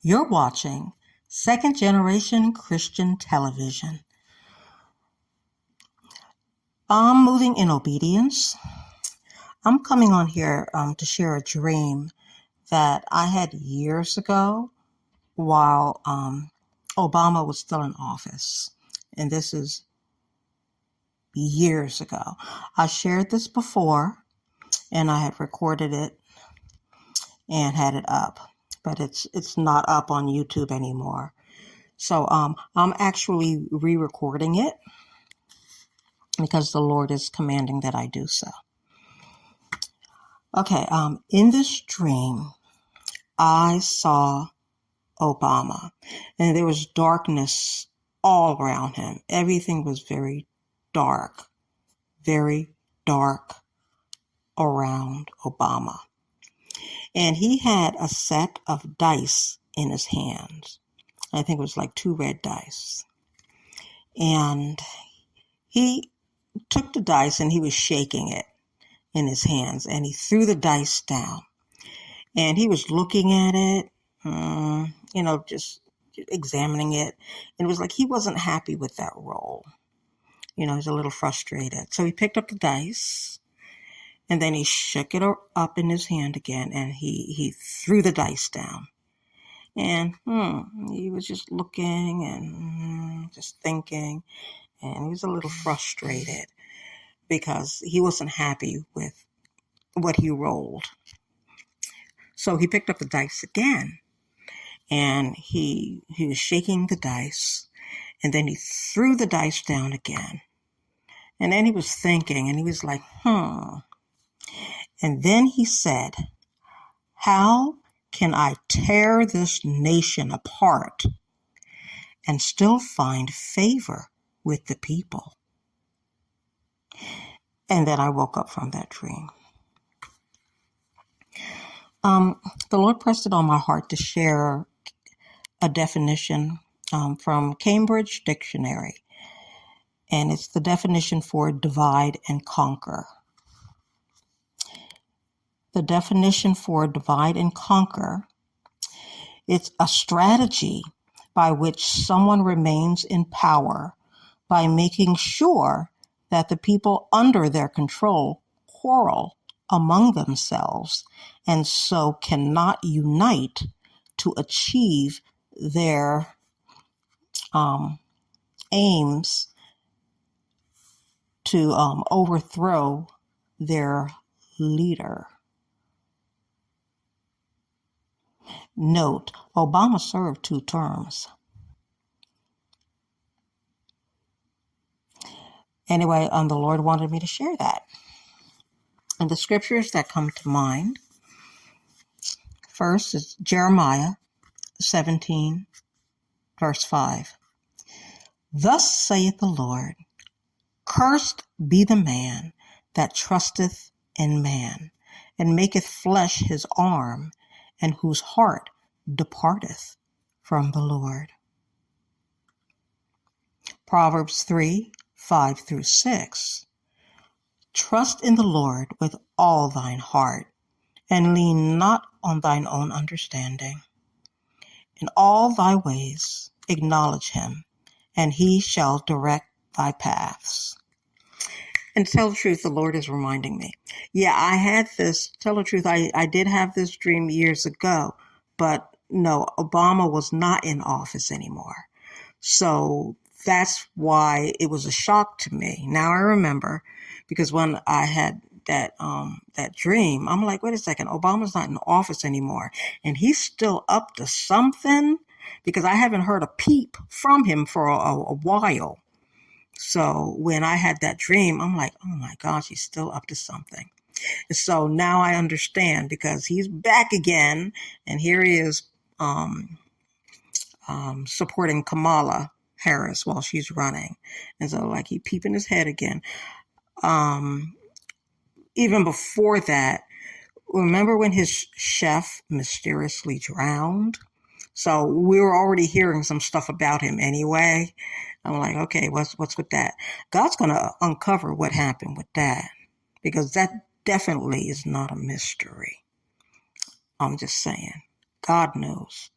You're watching Second Generation Christian Television. I'm moving in obedience. I'm coming on here to share a dream that I had years ago while Obama was still in office. And this is years ago. I shared this before and I had recorded it and had it up, but it's not up on YouTube anymore. So I'm actually re-recording it because the Lord is commanding that I do so. Okay, in this dream, I saw Obama, and there was darkness all around him. Everything was very dark around Obama. And he had a set of dice in his hands. I think it was like 2 red dice. And he took the dice and he was shaking it in his hands, and he threw the dice down. And he was looking at it, just examining it. And it was like he wasn't happy with that roll. He was a little frustrated. So he picked up the dice, and then he shook it up in his hand again, and he threw the dice down. And he was just looking and just thinking, and he was a little frustrated because he wasn't happy with what he rolled. So he picked up the dice again, and he was shaking the dice, and then he threw the dice down again. And then he was thinking, and he was like, And then he said, how can I tear this nation apart and still find favor with the people? And then I woke up from that dream. The Lord pressed it on my heart to share a definition from Cambridge Dictionary. And it's the definition for divide and conquer. The definition for divide and conquer, it's a strategy by which someone remains in power by making sure that the people under their control quarrel among themselves and so cannot unite to achieve their aims to overthrow their leader. Note, Obama served 2 terms. Anyway, the Lord wanted me to share that. And the scriptures that come to mind, first is Jeremiah 17, verse 5. Thus saith the Lord, cursed be the man that trusteth in man, and maketh flesh his arm, and whose heart departeth from the Lord. Proverbs 3, 5 through 6. Trust in the Lord with all thine heart, and lean not on thine own understanding. In all thy ways acknowledge him, and he shall direct thy paths. And to tell the truth, the Lord is reminding me. Yeah, I had this, tell the truth, I did have this dream years ago, but no, Obama was not in office anymore. So that's why it was a shock to me. Now I remember, because when I had that dream, I'm like, wait a second, Obama's not in office anymore, and he's still up to something, because I haven't heard a peep from him for a while. So when I had that dream, I'm like, oh my gosh, he's still up to something. And so now I understand, because he's back again, and here he is supporting Kamala Harris while she's running. And so like he peeping his head again. Even before that, remember when his chef mysteriously drowned? So we were already hearing some stuff about him anyway. I'm like, okay, what's with that? God's going to uncover what happened with that, because that definitely is not a mystery. I'm just saying, God knows.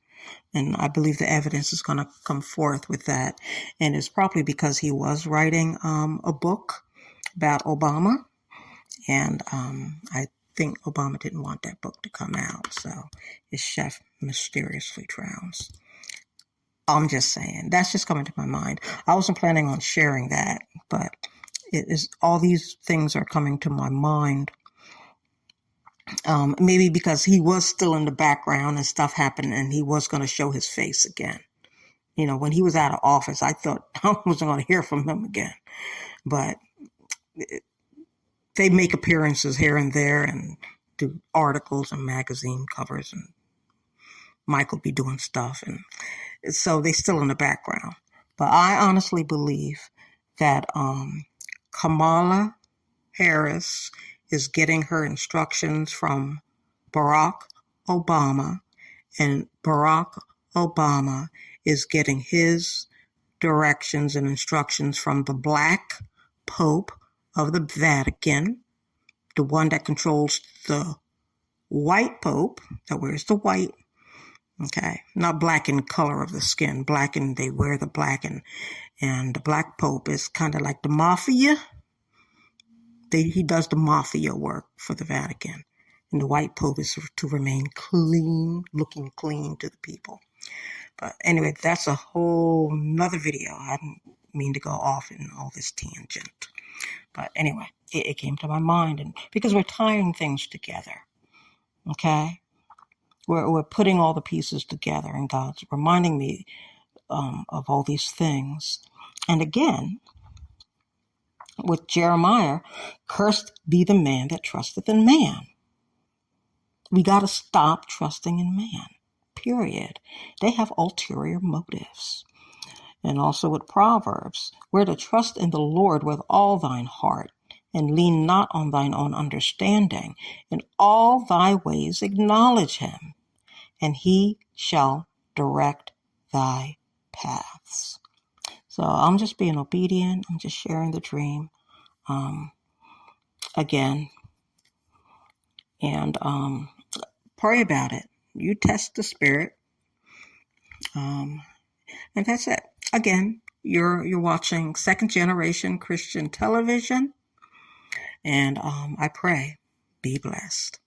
And I believe the evidence is going to come forth with that. And it's probably because he was writing a book about Obama. And I think Obama didn't want that book to come out. So his chef mysteriously drowns. I'm just saying. That's just coming to my mind. I wasn't planning on sharing that, but it is, all these things are coming to my mind. Maybe because he was still in the background and stuff happened and he was going to show his face again. You know, when he was out of office, I thought I wasn't going to hear from him again. But they make appearances here and there and do articles and magazine covers, and Michael be doing stuff. And so they're still in the background. But I honestly believe that Kamala Harris is getting her instructions from Barack Obama, and Barack Obama is getting his directions and instructions from the Black Pope of the Vatican, the one that controls the white Pope that wears the white. Okay, not black in color of the skin, black, and they wear the black, and the Black Pope is kind of like the mafia. He does the mafia work for the Vatican. And the white Pope is to remain clean, looking clean to the people. But anyway, that's a whole nother video. I didn't mean to go off in all this tangent. But anyway, it came to my mind, and because we're tying things together, okay? We're putting all the pieces together, and God's reminding me of all these things. And again, with Jeremiah, cursed be the man that trusteth in man. We got to stop trusting in man, period. They have ulterior motives. And also with Proverbs, we're to trust in the Lord with all thine heart, and lean not on thine own understanding. In all thy ways acknowledge him, and he shall direct thy paths. So I'm just being obedient. I'm just sharing the dream again. And pray about it. You test the spirit. And that's it. Again, you're watching Second Generation Christian Television. And I pray, be blessed.